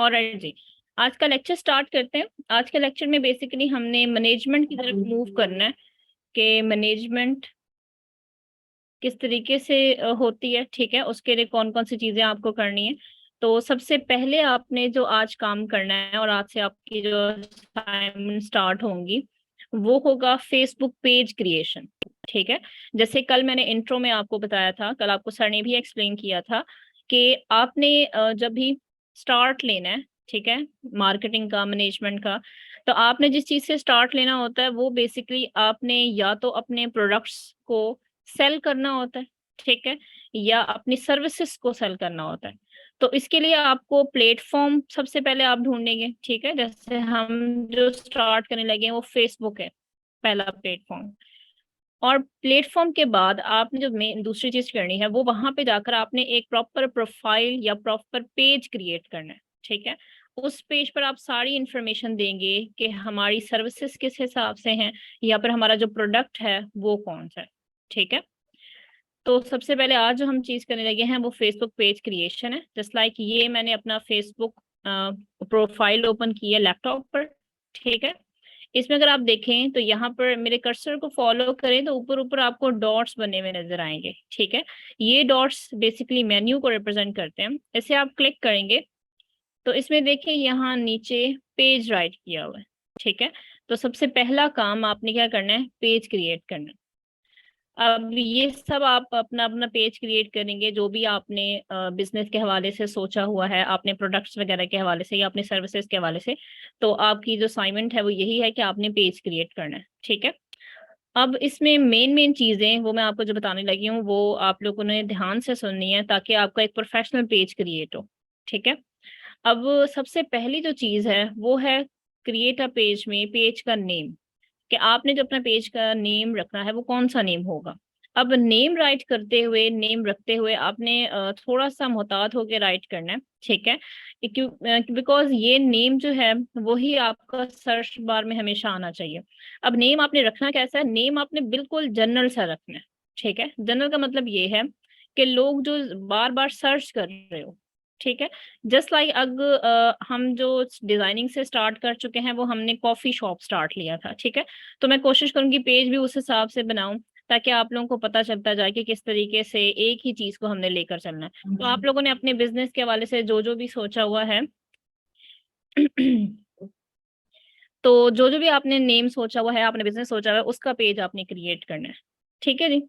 Alright जी, आज का lecture start करते हैं। आज के लेक्चर में बेसिकली हमने मैनेजमेंट की तरफ मूव करना है कि मैनेजमेंट किस तरीके से होती है, ठीक है, उसके लिए कौन कौन सी चीजें आपको करनी है। तो सबसे पहले आपने जो आज काम करना है और आज से आपकी जो असाइनमेंट स्टार्ट होंगी वो होगा फेसबुक पेज क्रिएशन। ठीक है, जैसे कल मैंने इंट्रो में आपको बताया था, कल आपको सर ने भी एक्सप्लेन किया था कि आपने जब भी स्टार्ट लेना है, ठीक है, मार्केटिंग का, मैनेजमेंट का, तो आपने जिस चीज से स्टार्ट लेना होता है वो बेसिकली आपने या तो अपने प्रोडक्ट्स को सेल करना होता है, ठीक है, या अपनी सर्विसेज को सेल करना होता है। तो इसके लिए आपको प्लेटफॉर्म सबसे पहले आप ढूंढेंगे, ठीक है, जैसे हम जो स्टार्ट करने लगे हैं वो फेसबुक है पहला प्लेटफॉर्म। और प्लेटफॉर्म के बाद आपने जो मेन दूसरी चीज करनी है वो वहां पे जाकर आपने एक प्रॉपर प्रोफाइल या प्रॉपर पेज क्रिएट करना है, ठीक है। उस पेज पर आप सारी इंफॉर्मेशन देंगे कि हमारी सर्विसेज किस हिसाब से हैं या फिर हमारा जो प्रोडक्ट है वो कौन सा है, ठीक है। तो सबसे पहले आज जो हम चीज करने लगे हैं वो फेसबुक पेज क्रिएशन है। जस्ट लाइक ये मैंने अपना फेसबुक प्रोफाइल ओपन की है लैपटॉप पर, ठीक है। इसमें अगर आप देखें तो यहाँ पर मेरे कर्सर को फॉलो करें तो ऊपर ऊपर आपको डॉट्स बने हुए नजर आएंगे, ठीक है। ये डॉट्स बेसिकली मेन्यू को रिप्रेजेंट करते हैं। इसे आप क्लिक करेंगे तो इसमें देखिए यहाँ नीचे पेज राइट किया हुआ है, ठीक है। तो सबसे पहला काम आपने क्या करना है, पेज क्रिएट करना है। अब ये सब आप अपना अपना पेज क्रिएट करेंगे जो भी आपने बिजनेस के हवाले से सोचा हुआ है, आपने प्रोडक्ट्स वगैरह के हवाले से या अपने सर्विसेज के हवाले से। तो आपकी जो असाइनमेंट है वो यही है कि आपने पेज क्रिएट करना है, ठीक है। अब इसमें मेन मेन चीजें वो मैं आपको जो बताने लगी हूँ वो आप लोगों ने ध्यान से सुननी है ताकि आपका एक प्रोफेशनल पेज क्रिएट हो, ठीक है। अब सबसे पहली जो चीज है वो है क्रिएट अ पेज में पेज का नेम, कि आपने जो अपना पेज का नेम रखना है वो कौन सा नेम होगा। अब नेम राइट करते हुए, नेम रखते हुए आपने थोड़ा सा मोहतात होकर राइट करना है, ठीक है। क्यों, बिकॉज ये नेम जो है वही आपका सर्च बार में हमेशा आना चाहिए। अब नेम आपने रखना कैसा है, नेम आपने बिल्कुल जनरल सा रखना है, ठीक है। जनरल का मतलब ये है कि लोग जो बार बार सर्च कर रहे हो, ठीक है। जस्ट लाइक हम जो डिजाइनिंग से स्टार्ट कर चुके हैं वो हमने कॉफी शॉप स्टार्ट लिया था, ठीक है। तो मैं कोशिश करूंगी पेज भी उस हिसाब से बनाऊं ताकि आप लोगों को पता चलता जाए कि किस तरीके से एक ही चीज को हमने लेकर चलना है। तो आप लोगों ने अपने बिजनेस के हवाले से जो जो भी सोचा हुआ है तो जो जो भी आपने नेम सोचा हुआ है, आपने बिजनेस सोचा हुआ है, उसका पेज आपने क्रिएट करना है, ठीक है जी।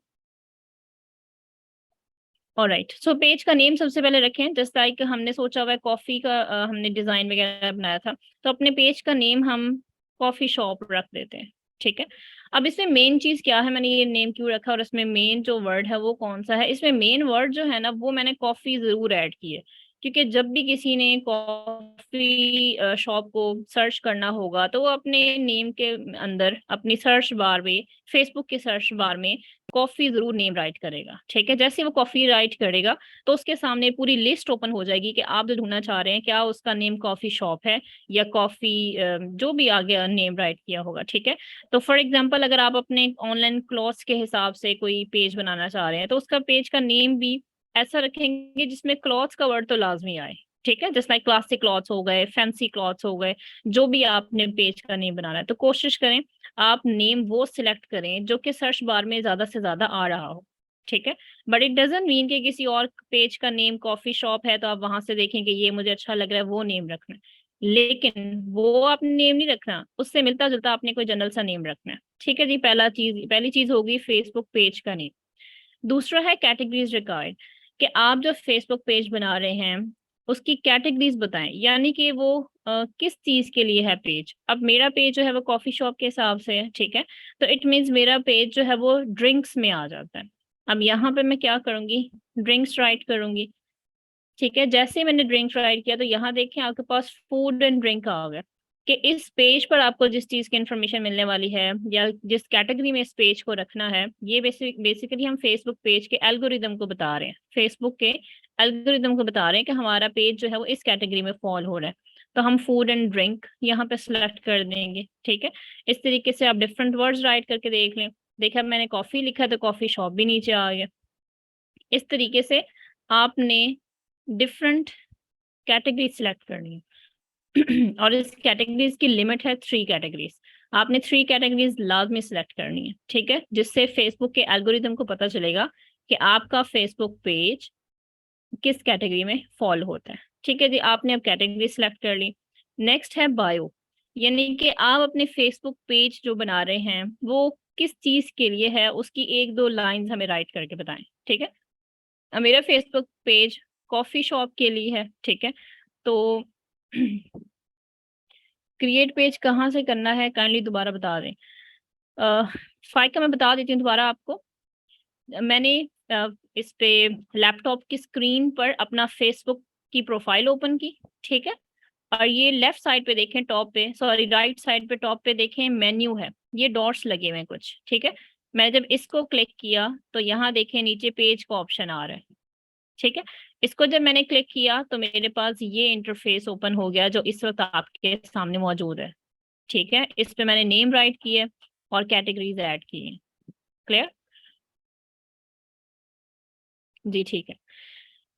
ऑलराइट, सो पेज का नेम सबसे पहले रखें। जस्ट लाइक हमने सोचा हुआ है कॉफी का, हमने डिजाइन वगैरह बनाया था, तो अपने पेज का नेम हम कॉफी शॉप रख देते हैं, ठीक है। अब इसमें मेन चीज क्या है, मैंने ये नेम क्यों रखा और इसमें मेन जो वर्ड है वो कौन सा है। इसमें मेन वर्ड जो है ना वो मैंने कॉफी जरूर ऐड की है, क्योंकि जब भी किसी ने कॉफी शॉप को सर्च करना होगा तो वो अपने नेम के अंदर अपनी सर्च बार में, फेसबुक के सर्च बार में कॉफी जरूर नेम राइट करेगा, ठीक है। जैसे वो कॉफी राइट करेगा तो उसके सामने पूरी लिस्ट ओपन हो जाएगी कि आप जो ढूंढना चाह रहे हैं क्या उसका नेम कॉफी शॉप है या कॉफी, जो भी आगे नेम राइट किया होगा, ठीक है। तो फॉर एग्जांपल अगर आप अपने ऑनलाइन क्लॉथ्स के हिसाब से कोई पेज बनाना चाह रहे हैं तो उसका पेज का नेम भी ऐसा रखेंगे जिसमें क्लॉथ्स का वर्ड तो लाजमी आए, ठीक है। जैसे लाइक क्लासिक क्लॉथ्स हो गए, फैंसी क्लॉथ्स हो गए, जो भी आपने पेज का नेम बनाना है तो कोशिश करें आप नेम वो सिलेक्ट करें जो कि सर्च बार में ज्यादा से ज्यादा आ रहा हो, ठीक है। बट इट डजंट मीन कि किसी और पेज का नेम कॉफी शॉप है तो आप वहां से देखें कि ये मुझे अच्छा लग रहा है वो नेम रखना है, लेकिन वो आपने नेम नहीं रखना, उससे मिलता जुलता आपने कोई जनरल सा नेम रखना है, ठीक है जी। पहली चीज होगी फेसबुक पेज का नेम। दूसरा है कैटेगरीज रिक्वायर्ड, कि आप जो फेसबुक पेज बना रहे हैं उसकी कैटेगरीज बताएं, यानी कि वो किस चीज के लिए है पेज। अब मेरा पेज जो है वो कॉफी शॉप के हिसाब से है, ठीक है। तो इट मीन्स मेरा पेज जो है वो ड्रिंक्स में आ जाता है। अब यहाँ पे मैं क्या करूंगी, ड्रिंक्स राइट करूंगी, ठीक है। जैसे ही मैंने ड्रिंक राइट किया तो यहाँ देखें आपके पास फूड एंड ड्रिंक आ गया, कि इस पेज पर आपको जिस चीज की इंफॉर्मेशन मिलने वाली है या जिस कैटेगरी में इस पेज को रखना है, ये बेसिकली हम फेसबुक पेज के एल्गोरिदम को बता रहे हैं, फेसबुक के एल्गोरिदम को बता रहे हैं कि हमारा पेज जो है वो इस कैटेगरी में फॉल हो रहा है। तो हम फूड एंड ड्रिंक यहाँ पे सिलेक्ट कर देंगे, ठीक है। इस तरीके से आप डिफरेंट वर्ड्स राइट करके देख लें। देखा मैंने कॉफी लिखा तो कॉफी शॉप भी नीचे आ गया। इस तरीके से आपने डिफरेंट कैटेगरी सिलेक्ट करनी है और इस कैटेगरीज की लिमिट है 3 कैटेगरीज। आपने 3 कैटेगरीज लाजमी सिलेक्ट करनी है, ठीक है, जिससे फेसबुक के एल्गोरिदम को पता चलेगा कि आपका फेसबुक पेज किस कैटेगरी में फॉल होता है। ठीक है जी, आपने अब कैटेगरी सिलेक्ट कर ली। नेक्स्ट है बायो, यानी कि आप अपने फेसबुक पेज जो बना रहे हैं वो किस चीज के लिए है, उसकी 1-2 लाइंस हमें राइट करके बताएं। ठीक है, मेरा फेसबुक पेज कॉफी शॉप के लिए है, ठीक है, तो क्रिएट पेज कहाँ से करना है, काइंडली दोबारा बता दें। फाइल का मैं बता देती हूँ दोबारा आपको। मैंने इस पे लैपटॉप की स्क्रीन पर अपना फेसबुक की प्रोफाइल ओपन की, ठीक है, और ये लेफ्ट साइड पे देखें टॉप पे, सॉरी राइट साइड पे टॉप पे देखें मेन्यू है, ये डॉट्स लगे हुए हैं कुछ, ठीक है। मैं जब इसको क्लिक किया तो यहाँ देखें नीचे पेज का ऑप्शन आ रहा है, ठीक है। इसको जब मैंने क्लिक किया तो मेरे पास ये इंटरफेस ओपन हो गया जो इस वक्त आपके सामने मौजूद है, ठीक है। इस पे मैंने नेम राइट किए और कैटेगरीज ऐड की है। क्लियर जी, ठीक है।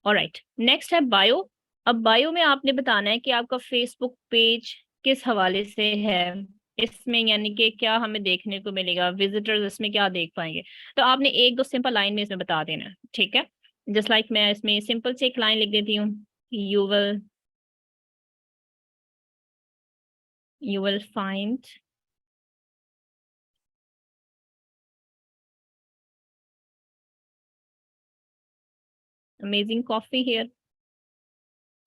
ऑलराइट, नेक्स्ट है बायो। अब बायो में आपने बताना है कि आपका फेसबुक पेज किस हवाले से है, इसमें यानी कि क्या हमें देखने को मिलेगा, विजिटर्स इसमें क्या देख पाएंगे। तो आपने 1-2 सिंपल लाइन में इसमें बता देना है, ठीक है। जस्ट लाइक मैं इसमें सिंपल से एक लाइन लिख देती हूँ, you will find amazing coffee here,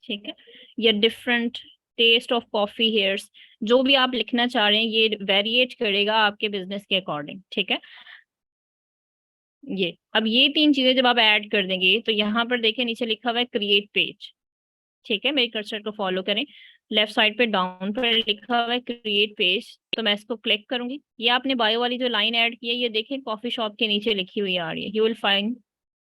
ठीक है, या डिफरेंट टेस्ट ऑफ कॉफी हेयर्स, जो भी आप लिखना चाह रहे हैं ये वेरिएट करेगा आपके बिजनेस के अकॉर्डिंग, ठीक है। ये अब ये 3 चीजें जब आप ऐड कर देंगे तो यहाँ पर देखिए नीचे लिखा हुआ है क्रिएट पेज, ठीक है, मेरे कर्सर को फॉलो करें, लेफ्ट साइड पे डाउन पर लिखा हुआ है क्रिएट पेज, तो मैं इसको क्लिक करूंगी। ये आपने बायो वाली जो लाइन ऐड की है ये देखें कॉफी शॉप के नीचे लिखी हुई आ रही है, you will find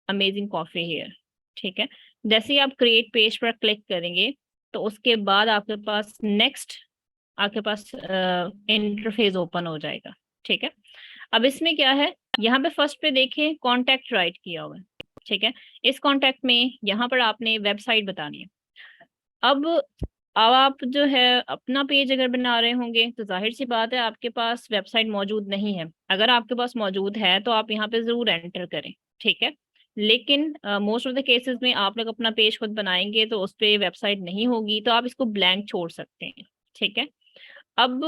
amazing coffee here, ठीक है। जैसे ही आप क्रिएट पेज पर क्लिक करेंगे तो उसके बाद आपके पास नेक्स्ट आपके पास इंटरफेस ओपन हो जाएगा, ठीक है। अब इसमें क्या है, यहाँ पे फर्स्ट पे देखें कॉन्टैक्ट राइट किया हुआ है, ठीक है। इस कॉन्टैक्ट में यहाँ पर आपने वेबसाइट बतानी है। अब आप जो है अपना पेज अगर बना रहे होंगे तो जाहिर सी बात है आपके पास वेबसाइट मौजूद नहीं है। अगर आपके पास मौजूद है तो आप यहाँ पे जरूर एंटर करें, ठीक है। लेकिन मोस्ट ऑफ द केसेस में आप लोग अपना पेज खुद बनाएंगे तो उस पर वेबसाइट नहीं होगी, तो आप इसको ब्लैंक छोड़ सकते हैं, ठीक है। अब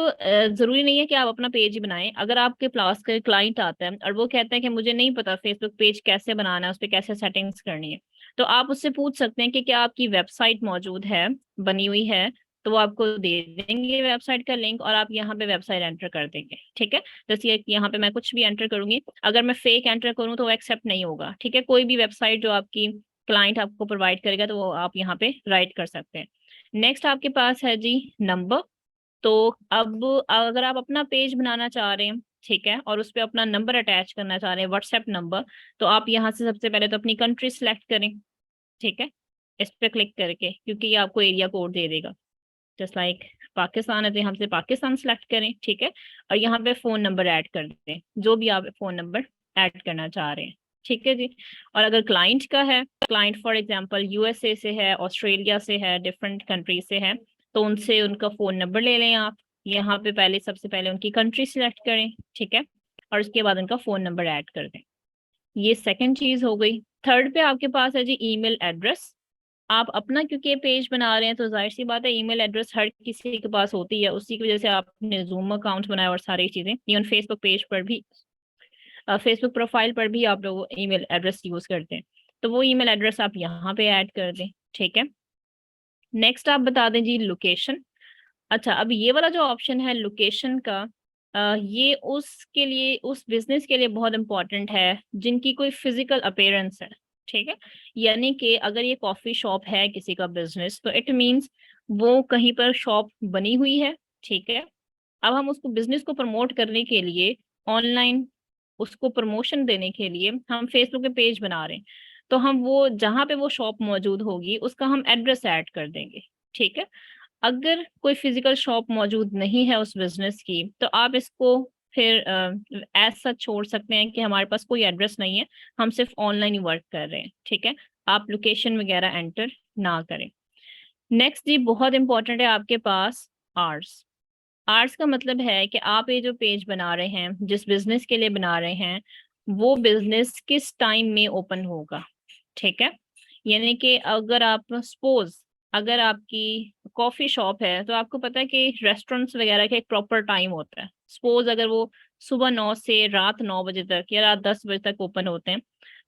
जरूरी नहीं है कि आप अपना पेज ही बनाएं। अगर आपके पास का क्लाइंट आता है और वो कहता है कि मुझे नहीं पता फेसबुक पेज कैसे बनाना है, उस पर कैसे सेटिंग्स करनी है, तो आप उससे पूछ सकते हैं कि क्या आपकी वेबसाइट मौजूद है, बनी हुई है, तो वो आपको दे देंगे वेबसाइट का लिंक और आप यहाँ पे वेबसाइट एंटर कर देंगे, ठीक है। जैसे यहाँ पे मैं कुछ भी एंटर करूंगी, अगर मैं फेक एंटर करूँ तो वो एक्सेप्ट नहीं होगा, ठीक है। कोई भी वेबसाइट जो आपकी क्लाइंट आपको प्रोवाइड करेगा तो वो आप यहाँ पे राइट कर सकते हैं। नेक्स्ट आपके पास है जी नंबर। तो अब अगर आप अपना पेज बनाना चाह रहे हैं, ठीक है, और उस पर अपना नंबर अटैच करना चाह रहे हैं, व्हाट्सएप नंबर, तो आप यहाँ से सबसे पहले तो अपनी कंट्री सिलेक्ट करें, ठीक है, इस पे क्लिक करके, क्योंकि ये आपको एरिया कोड दे देगा। जस्ट लाइक पाकिस्तान है तो यहाँ से पाकिस्तान सिलेक्ट करें, ठीक है, और यहाँ पे फोन नंबर ऐड कर दें, जो भी आप फोन नंबर ऐड करना चाह रहे हैं, ठीक है जी। और अगर क्लाइंट का है, क्लाइंट फॉर एग्जांपल यूएसए से है, ऑस्ट्रेलिया से है, डिफरेंट कंट्री से है, तो उनसे उनका फोन नंबर ले लें आप। यहाँ पे पहले सबसे पहले उनकी कंट्री सिलेक्ट करें, ठीक है, और उसके बाद उनका फोन नंबर ऐड कर दें। ये सेकंड चीज हो गई। थर्ड पे आपके पास है जी ईमेल एड्रेस। आप अपना क्योंकि पेज बना रहे हैं तो जाहिर सी बात है ईमेल एड्रेस हर किसी के पास होती है, उसी की वजह से आपने जूम अकाउंट बनाया और सारी चीजें, इवन फेसबुक पेज पर भी, फेसबुक प्रोफाइल पर भी आप लोग ईमेल एड्रेस यूज करते हैं, तो वो ईमेल एड्रेस आप यहाँ पे ऐड कर दें, ठीक है। नेक्स्ट आप बता दें जी लोकेशन। अच्छा, अब ये वाला जो ऑप्शन है लोकेशन का, ये उसके लिए, उस बिजनेस के लिए बहुत इंपॉर्टेंट है जिनकी कोई फिजिकल अपीयरेंस है, ठीक है। यानी कि अगर ये कॉफी शॉप है किसी का बिजनेस तो इट मींस वो कहीं पर शॉप बनी हुई है, ठीक है। अब हम उसको बिजनेस को प्रमोट करने के लिए ऑनलाइन उसको प्रमोशन देने के लिए हम फेसबुक पे पेज बना रहे हैं, तो हम वो जहाँ पे वो शॉप मौजूद होगी उसका हम एड्रेस ऐड कर देंगे, ठीक है। अगर कोई फिजिकल शॉप मौजूद नहीं है उस बिजनेस की तो आप इसको फिर एज सच छोड़ सकते हैं कि हमारे पास कोई एड्रेस नहीं है, हम सिर्फ ऑनलाइन ही वर्क कर रहे हैं, ठीक है। आप लोकेशन वगैरह एंटर ना करें। नेक्स्ट जी बहुत इंपॉर्टेंट है आपके पास आवर्स। आवर्स का मतलब है कि आप ये जो पेज बना रहे हैं, जिस बिजनेस के लिए बना रहे हैं, वो बिजनेस किस टाइम में ओपन होगा। ठीक है, यानी कि अगर आप सपोज अगर आपकी कॉफी शॉप है तो आपको पता है कि रेस्टोरेंट्स वगैरह का एक प्रॉपर टाइम होता है। सपोज अगर वो सुबह 9 से रात 9 बजे तक या रात 10 बजे तक ओपन होते हैं,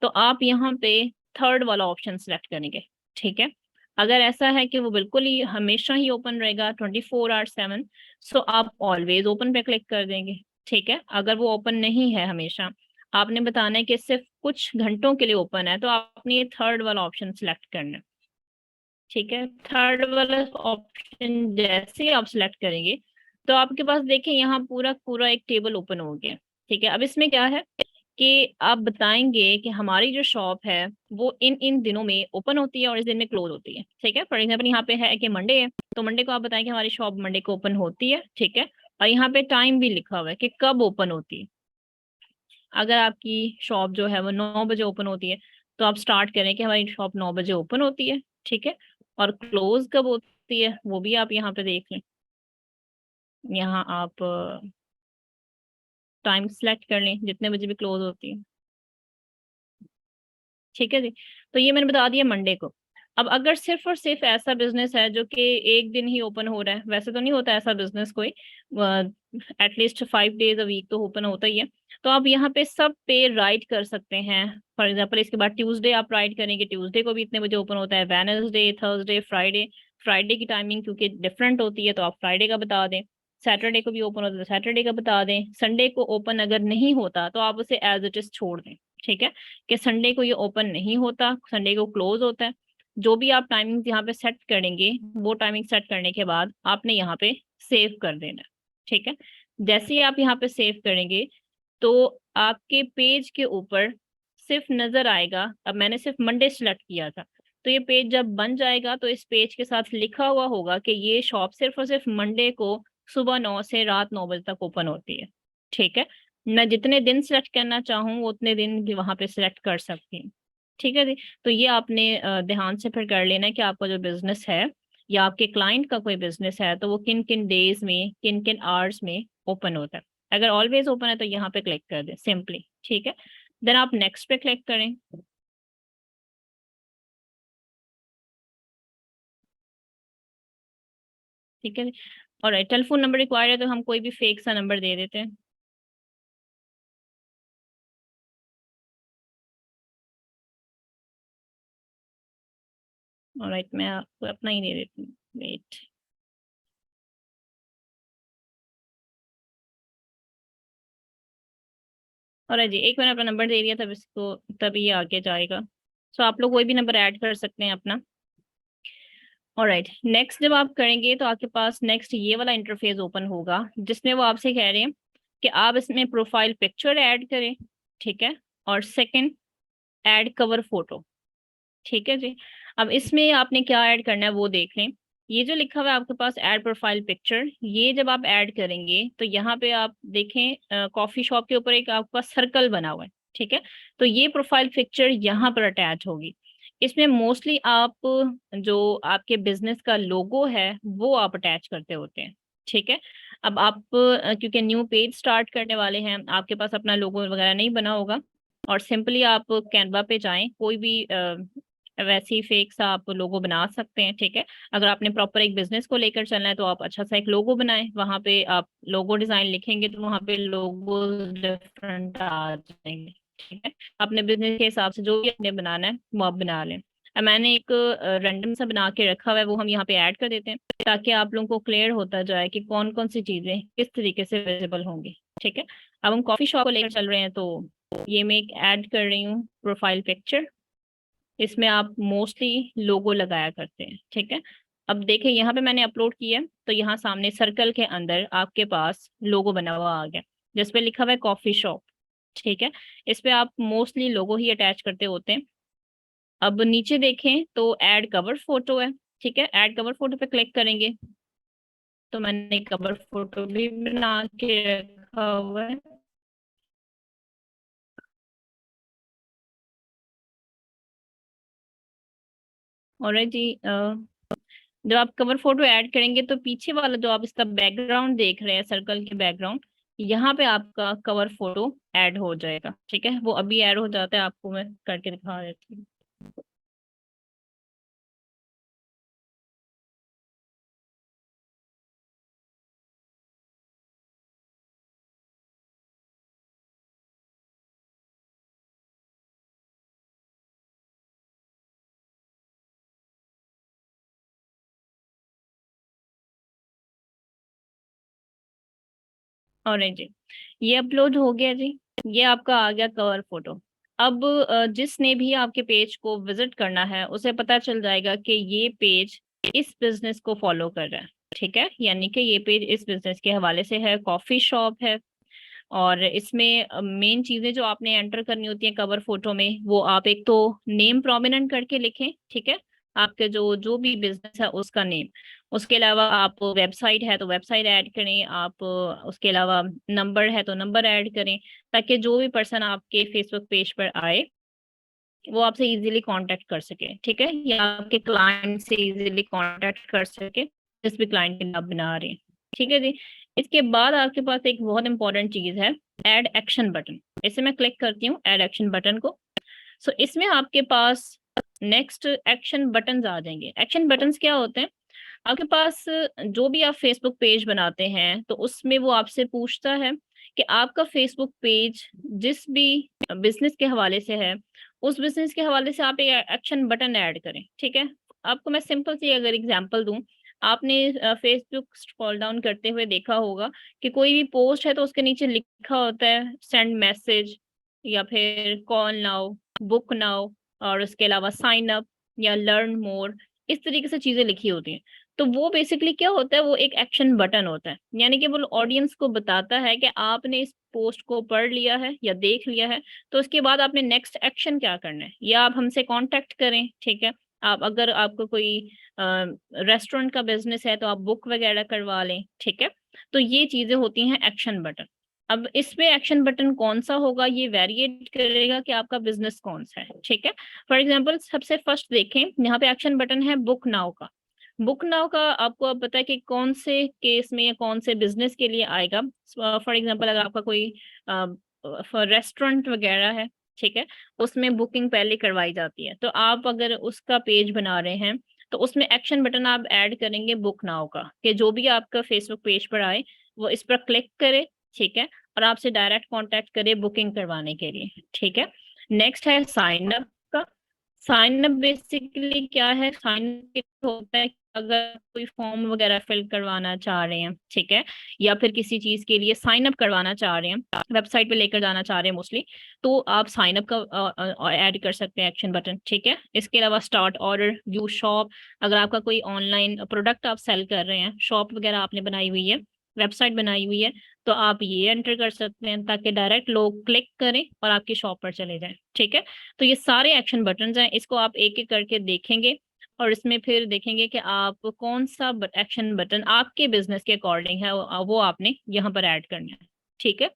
तो आप यहाँ पे थर्ड वाला ऑप्शन सेलेक्ट करेंगे। ठीक है, अगर ऐसा है कि वो बिल्कुल ही हमेशा ही ओपन रहेगा 24/7, सो आप ऑलवेज ओपन पे क्लिक कर देंगे। ठीक है, अगर वो ओपन नहीं है हमेशा, आपने बताना है कि सिर्फ कुछ घंटों के लिए ओपन है, तो आपने ये थर्ड वाला ऑप्शन सिलेक्ट करना है। ठीक है, थर्ड वाला ऑप्शन जैसे ही आप सिलेक्ट करेंगे तो आपके पास देखिए यहाँ पूरा पूरा एक टेबल ओपन हो गया। ठीक है, अब इसमें क्या है कि आप बताएंगे कि हमारी जो शॉप है वो इन इन दिनों में ओपन होती है और इस दिन में क्लोज होती है। ठीक है, फॉर एग्जाम्पल यहाँ पे है कि मंडे है, तो मंडे को आप बताएं कि हमारी शॉप मंडे को ओपन होती है। ठीक है, और यहाँ पे टाइम भी लिखा हुआ है कि कब ओपन होती है। अगर आपकी शॉप जो है वो 9 बजे ओपन होती है, तो आप स्टार्ट करें कि हमारी शॉप 9 बजे ओपन होती है। ठीक है, और क्लोज कब होती है वो भी आप यहाँ पे देख लें। यहाँ आप टाइम सेलेक्ट कर लें जितने बजे भी क्लोज होती है। ठीक है जी, तो ये मैंने बता दिया मंडे को। अब अगर सिर्फ और सिर्फ ऐसा बिजनेस है जो कि एक दिन ही ओपन हो रहा है, वैसे तो नहीं होता ऐसा बिजनेस कोई, एटलीस्ट 5 डेज अ वीक तो ओपन होता ही है, तो आप यहाँ पे सब पे राइट कर सकते हैं। फॉर एग्जाम्पल इसके बाद ट्यूसडे आप राइट करेंगे, ट्यूसडे को भी इतने बजे ओपन होता है, वेडनेसडे, थर्सडे, फ्राइडे। फ्राइडे की टाइमिंग क्योंकि डिफरेंट होती है तो आप फ्राइडे का बता दें। सैटरडे को भी ओपन होता है तो सैटरडे का बता दें। संडे को ओपन अगर नहीं होता तो आप उसे एज इट इज छोड़ दें। ठीक है, कि संडे को ये ओपन नहीं होता, संडे को क्लोज होता है। जो भी आप टाइमिंग यहाँ पे सेट करेंगे, वो टाइमिंग सेट करने के बाद आपने यहाँ पे सेव कर देना है। ठीक है, जैसे ही आप यहाँ पे सेव करेंगे तो आपके पेज के ऊपर सिर्फ नजर आएगा, अब मैंने सिर्फ मंडे सेलेक्ट किया था, तो ये पेज जब बन जाएगा तो इस पेज के साथ लिखा हुआ होगा कि ये शॉप सिर्फ और सिर्फ मंडे को सुबह 9 से रात 9 बजे तक ओपन होती है। ठीक है, मैं जितने दिन सेलेक्ट करना चाहूँ उतने दिन भी वहां पे सिलेक्ट कर सकती हूँ। ठीक है जी, तो ये आपने ध्यान से फिर कर लेना है कि आपका जो बिजनेस है या आपके क्लाइंट का कोई बिजनेस है तो वो किन किन डेज में, किन किन आवर्स में ओपन होता है। अगर ऑलवेज ओपन है तो यहाँ पे क्लिक कर दें सिंपली। ठीक है, देन आप नेक्स्ट पे क्लिक करें। ठीक है, और टेलीफोन नंबर रिक्वायर्ड है तो हम कोई भी फेक सा नंबर दे देते हैं। ऑलराइट, मैं आपको अपना ही दे देती हूँ, वेट। और जी एक मैंने अपना नंबर दे दिया तब इसको, तभी ये आगे जाएगा। सो आप लोग कोई भी नंबर ऐड कर सकते हैं अपना। ऑलराइट, नेक्स्ट जब आप करेंगे तो आपके पास नेक्स्ट ये वाला इंटरफेस ओपन होगा जिसमें वो आपसे कह रहे हैं कि आप इसमें प्रोफाइल पिक्चर ऐड करें। ठीक है, और सेकंड ऐड कवर फोटो। ठीक है जी, अब इसमें आपने क्या ऐड करना है वो देख लें। ये जो लिखा हुआ है आपके पास ऐड प्रोफाइल पिक्चर, ये जब आप ऐड करेंगे तो यहाँ पे आप देखें कॉफी शॉप के ऊपर एक आपका सर्कल बना हुआ है। ठीक है, तो ये प्रोफाइल पिक्चर यहाँ पर अटैच होगी। इसमें मोस्टली आप जो आपके बिजनेस का लोगो है वो आप अटैच करते होते हैं। ठीक है, अब आप क्योंकि न्यू पेज स्टार्ट करने वाले हैं, आपके पास अपना लोगो वगैरह नहीं बना होगा, और सिंपली आप कैनवा पे जाएं, कोई भी वैसे ही फेक सा आप लोगो बना सकते हैं। ठीक है, अगर आपने प्रॉपर एक बिजनेस को लेकर चलना है तो आप अच्छा सा एक लोगो बनाएं, वहां पे आप लोगो डिजाइन लिखेंगे तो वहां पे लोगो डिफरेंट आ जाएंगे। ठीक है, अपने बिजनेस के हिसाब से जो भी आपने बनाना है वो आप बना लें। अब मैंने एक रैंडम सा बना के रखा हुआ है, वो हम यहाँ पे ऐड कर देते हैं ताकि आप लोगों को क्लियर होता जाए कि कौन कौन सी चीजें किस तरीके से विजिबल होंगी। ठीक है, अब हम कॉफी शॉप को लेकर चल रहे हैं, तो ये मैं एक ऐड कर रही हूँ प्रोफाइल पिक्चर। इसमें आप मोस्टली लोगो लगाया करते हैं। ठीक है, अब देखिए यहाँ पे मैंने अपलोड किया है, तो यहाँ सामने सर्कल के अंदर आपके पास लोगो बना हुआ आ गया जिसपे लिखा हुआ है कॉफी शॉप। ठीक है, इस पे आप मोस्टली लोगो ही अटैच करते होते हैं। अब नीचे देखें तो ऐड कवर फोटो है। ठीक है, ऐड कवर फोटो पे क्लिक करेंगे तो मैंने कवर फोटो भी बना के रखा हुआ है। और जी जब आप कवर फोटो ऐड करेंगे तो पीछे वाला जो आप इसका बैकग्राउंड देख रहे हैं, सर्कल के बैकग्राउंड, यहाँ पे आपका कवर फोटो ऐड हो जाएगा। ठीक है, वो अभी ऐड हो जाता है, आपको मैं करके दिखा देती हूँ। और नहीं जी, ये अपलोड हो गया जी, ये आपका आ गया कवर फोटो। अब जिसने भी आपके पेज को विजिट करना है उसे पता चल जाएगा कि ये पेज इस बिजनेस को फॉलो कर रहा है। ठीक है, यानी कि ये पेज इस बिजनेस के हवाले से है, कॉफी शॉप है। और इसमें मेन चीजें जो आपने एंटर करनी होती है कवर फोटो में, वो आप एक तो नेम प्रोमिनेंट करके लिखें। ठीक है, आपके जो जो भी बिजनेस है उसका नेम। उसके अलावा आप वेबसाइट है तो वेबसाइट ऐड करें आप, उसके अलावा नंबर है तो नंबर ऐड करें, ताकि जो भी पर्सन आपके फेसबुक पेज पर आए वो आपसे इजीली कांटेक्ट कर सके। ठीक है, या आपके क्लाइंट से इजीली कांटेक्ट कर सके जिस भी क्लाइंट के लिए आप बना रहे हैं। ठीक है जी, इसके बाद आपके पास एक बहुत इंपॉर्टेंट चीज है, ऐड एक्शन बटन। इसे मैं क्लिक करती हूँ ऐड एक्शन बटन को। सो इसमें आपके पास नेक्स्ट एक्शन बटन्स आ जाएंगे। एक्शन बटन्स क्या होते हैं? आपके पास जो भी आप फेसबुक पेज बनाते हैं तो उसमें वो आपसे पूछता है कि आपका फेसबुक पेज जिस भी बिजनेस के हवाले से है, उस बिजनेस के हवाले से आप एक एक्शन बटन ऐड करें। ठीक है, आपको मैं सिंपल सी अगर एग्जांपल दूं, आपने फेसबुक स्क्रॉल डाउन करते हुए देखा होगा कि कोई भी पोस्ट है तो उसके नीचे लिखा होता है सेंड मैसेज, या फिर कॉल नाउ, बुक नाउ, और उसके अलावा साइन अप या लर्न मोर, इस तरीके से चीजें लिखी होती हैं। तो वो बेसिकली क्या होता है, वो एक एक्शन बटन होता है, यानी कि वो ऑडियंस को बताता है कि आपने इस पोस्ट को पढ़ लिया है या देख लिया है, तो उसके बाद आपने नेक्स्ट एक्शन क्या करना है, या आप हमसे कांटेक्ट करें। ठीक है, आप अगर आपको कोई रेस्टोरेंट का बिजनेस है तो आप बुक वगैरह करवा लें। ठीक है, तो ये चीजें होती हैं एक्शन बटन। अब इसमें एक्शन बटन कौन सा होगा ये वेरिएट करेगा कि आपका बिजनेस कौन सा है। ठीक है, फॉर एग्जांपल सबसे फर्स्ट देखें, यहाँ पे एक्शन बटन है बुक नाउ का। बुक नाउ का आपको अब पता है कि कौन से केस में या कौन से बिजनेस के लिए आएगा। फॉर एग्जांपल अगर आपका कोई रेस्टोरेंट वगैरह है, ठीक है, उसमें बुकिंग पहले करवाई जाती है, तो आप अगर उसका पेज बना रहे हैं तो उसमें एक्शन बटन आप ऐड करेंगे बुक नाउ का, कि जो भी आपका फेसबुक पेज पर आए वो इस पर क्लिक करे। ठीक है, और आपसे डायरेक्ट कांटेक्ट करे बुकिंग करवाने के लिए। ठीक है, नेक्स्ट है साइन अप का। साइन अप बेसिकली क्या है, साइन अप होता है कि अगर कोई फॉर्म वगैरह फिल करवाना चाह रहे हैं, ठीक है, या फिर किसी चीज के लिए साइन अप करवाना चाह रहे हैं, वेबसाइट पे लेकर जाना चाह रहे हैं मोस्टली, तो आप साइन अप का ऐड कर सकते हैं एक्शन बटन। ठीक है, इसके अलावा स्टार्ट ऑर्डर, व्यू शॉप, अगर आपका कोई ऑनलाइन प्रोडक्ट आप सेल कर रहे हैं, शॉप वगैरह आपने बनाई हुई है, वेबसाइट बनाई हुई है, तो आप ये एंटर कर सकते हैं ताकि डायरेक्ट लोग क्लिक करें और आपकी शॉप पर चले जाएं। ठीक है, तो ये सारे एक्शन बटन्स हैं, इसको आप एक एक करके देखेंगे और इसमें फिर देखेंगे कि आप कौन सा एक्शन बटन आपके बिजनेस के अकॉर्डिंग है, वो आपने यहाँ पर ऐड करना है। ठीक है,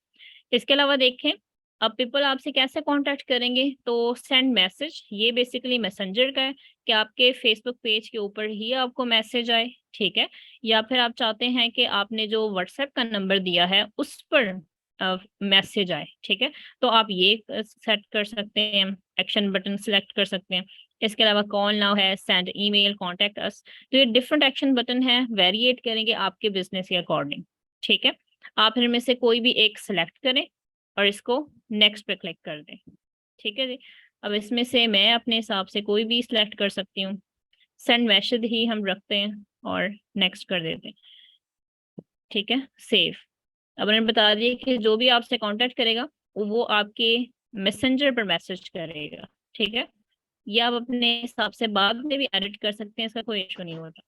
इसके अलावा देखें, अब पीपल आपसे कैसे कांटेक्ट करेंगे, तो सेंड मैसेज, ये बेसिकली मैसेंजर का है कि आपके फेसबुक पेज के ऊपर ही आपको मैसेज आए। ठीक है, या फिर आप चाहते हैं कि आपने जो व्हाट्सएप का नंबर दिया है उस पर मैसेज आए। ठीक है, तो आप ये सेट कर सकते हैं, एक्शन बटन सेलेक्ट कर सकते हैं। इसके अलावा कॉल नाउ है, सेंड ईमेल, कांटेक्ट अस, तो ये डिफरेंट एक्शन बटन है, वेरिएट करेंगे आपके बिजनेस के अकॉर्डिंग। ठीक है, आप इनमें से कोई भी एक सिलेक्ट करें और इसको नेक्स्ट पे क्लिक कर दें। ठीक है जी, अब इसमें से मैं अपने हिसाब से कोई भी सिलेक्ट कर सकती हूँ, सेंड मैसेज ही हम रखते हैं और नेक्स्ट कर देते हैं। ठीक है, सेव। अब मैंने बता दिया कि जो भी आपसे कांटेक्ट करेगा वो आपके मैसेंजर पर मैसेज करेगा। ठीक है, या आप अपने हिसाब से बाद में भी एडिट कर सकते हैं, इसका कोई इशू नहीं होता।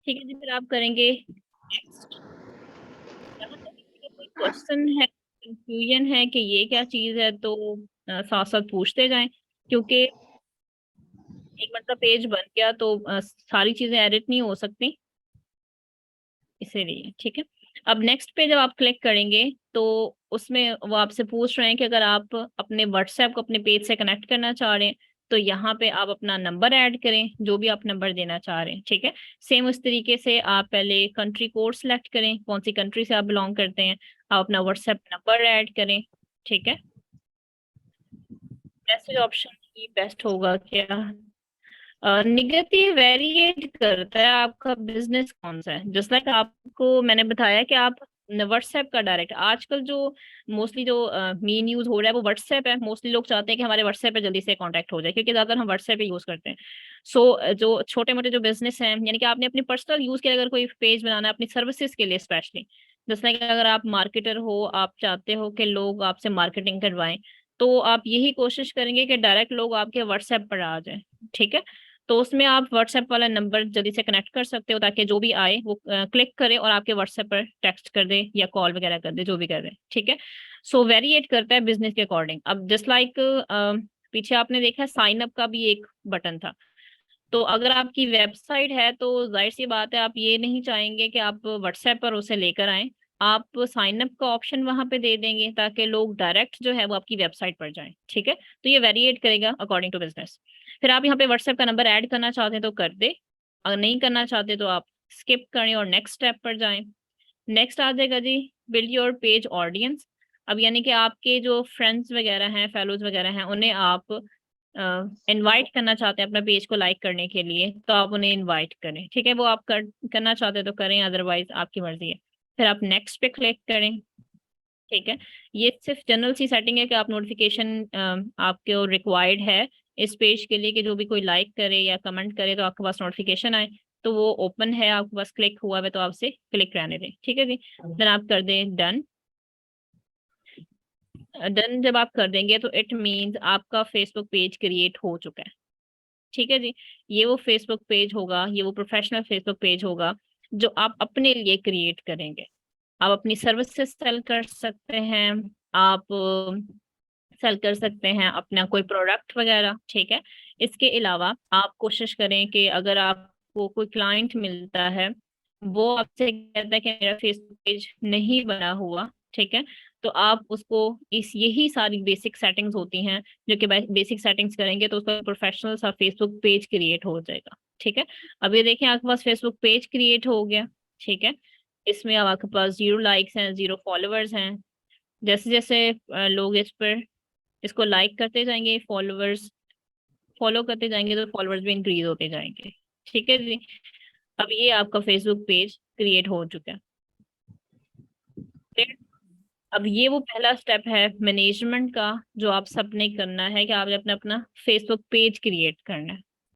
ठीक है जी, फिर आप करेंगे नेक्स्ट। यहाँ तक किसी का कोई क्वेश्चन है, कंफ्यूजन है कि ये क्या चीज है, तो साथ साथ पूछते जाएं, क्योंकि एक मतलब पेज बन गया तो सारी चीजें एडिट नहीं हो सकती, इसीलिए। ठीक है, अब नेक्स्ट पे जब आप क्लिक करेंगे तो उसमें वो आपसे पूछ रहे हैं कि अगर आप अपने व्हाट्सएप को अपने पेज से कनेक्ट करना चाह रहे हैं तो यहाँ पे आप अपना नंबर ऐड करें, जो भी आप नंबर देना चाह रहे हैं, ठीक है। सेम उस तरीके से आप पहले कंट्री कोड सेलेक्ट करें, कौन सी कंट्री से आप बिलोंग करते हैं, आप अपना व्हाट्सएप नंबर ऐड करें, ठीक है। मैसेज ऑप्शन ही बेस्ट होगा क्या? निगेटिव ये वेरिएट करता है आपका बिजनेस कौन सा है। जस्ट लाइक आपको मैंने बताया कि आप व्हाट्सएप का डायरेक्ट, आजकल जो मोस्टली जो मेन यूज हो रहा है वो व्हाट्सएप है। मोस्टली लोग चाहते हैं कि हमारे व्हाट्सएप पे जल्दी से कांटेक्ट हो जाए, क्योंकि ज्यादातर हम व्हाट्सएप पे यूज करते हैं। सो जो छोटे मोटे जो बिजनेस हैं, यानी कि आपने अपनी पर्सनल यूज के लिए अगर कोई पेज बनाना है अपनी सर्विसेज के लिए स्पेशली, जैसे लाइक अगर आप मार्केटर हो, आप चाहते हो कि लोग आपसे मार्केटिंग करवाएं, तो आप यही कोशिश करेंगे कि डायरेक्ट लोग आपके व्हाट्सएप पर आ जाए, ठीक है। तो उसमें आप व्हाट्सएप वाला नंबर जल्दी से कनेक्ट कर सकते हो, ताकि जो भी आए वो क्लिक करे और आपके व्हाट्सएप पर टेक्स्ट कर दे या कॉल वगैरह कर दे, जो भी कर दे, ठीक है। सो वेरिएट करता है बिजनेस के अकॉर्डिंग। अब जस्ट लाइक पीछे आपने देखा साइन अप का भी एक बटन था। तो अगर आपकी वेबसाइट है तो जाहिर सी बात है आप ये नहीं चाहेंगे कि आप व्हाट्सएप पर उसे लेकर आए, आप साइन अप का ऑप्शन वहां पे दे देंगे ताकि लोग डायरेक्ट जो है वो आपकी वेबसाइट पर जाएं, ठीक है। तो ये वेरिएट करेगा अकॉर्डिंग टू बिजनेस। फिर आप यहाँ पे व्हाट्सएप का नंबर ऐड करना चाहते हैं तो कर दे, अगर नहीं करना चाहते तो आप स्किप करें और नेक्स्ट स्टेप पर जाएं। नेक्स्ट आ जाएगा जी, बिल्ड योर पेज ऑडियंस। अब यानी कि आपके जो फ्रेंड्स वगैरह हैं, फेलोज वगैरह हैं, उन्हें आप इनवाइट करना चाहते हैं अपना पेज को लाइक करने के लिए, तो आप उन्हें इनवाइट करें, ठीक है। वो आप करना चाहते हैं तो करें, अदरवाइज आपकी मर्जी है। फिर आप नेक्स्ट पे क्लिक करें, ठीक है। ये सिर्फ जनरल सी सेटिंग है कि आप नोटिफिकेशन आपके रिक्वायर्ड है इस पेज के लिए, कि जो भी कोई लाइक करे या कमेंट करे तो आपके पास नोटिफिकेशन आए। तो वो ओपन है आपके पास, क्लिक हुआ है तो आपसे क्लिक रहने दें, ठीक है जी। देन आप कर दें डन। डन जब आप कर देंगे तो इट मीन्स आपका फेसबुक पेज क्रिएट हो चुका है, ठीक है जी। ये वो फेसबुक पेज होगा, ये वो प्रोफेशनल फेसबुक पेज होगा जो आप अपने लिए क्रिएट करेंगे। आप अपनी सर्विसेज सेल कर सकते हैं, आप सेल कर सकते हैं अपना कोई प्रोडक्ट वगैरह, ठीक है। इसके अलावा आप कोशिश करें कि अगर आपको कोई क्लाइंट मिलता है, वो आपसे कहता है कि मेरा फेसबुक पेज नहीं बना हुआ, ठीक है, तो आप उसको इस यही सारी बेसिक सेटिंग्स होती हैं जो कि बेसिक सेटिंग्स करेंगे तो उसका प्रोफेशनल सा फेसबुक पेज क्रिएट हो जाएगा, ठीक है। अब ये देखें आपके पास फेसबुक पेज क्रिएट हो गया, ठीक है। इसमें अब आपके पास 0 लाइक्स हैं, 0 फॉलोअर्स हैं। जैसे जैसे लोग इस पर इसको लाइक करते जाएंगे, फॉलोअर्स फॉलो करते जाएंगे, तो फॉलोअर्स भी इंक्रीज होते जाएंगे, ठीक है जी। अब ये आपका फेसबुक पेज क्रिएट हो चुका है। फिर अब ये वो पहला स्टेप है मैनेजमेंट का जो आप सबने करना है, कि आपने अपना अपना फेसबुक पेज क्रिएट करना है।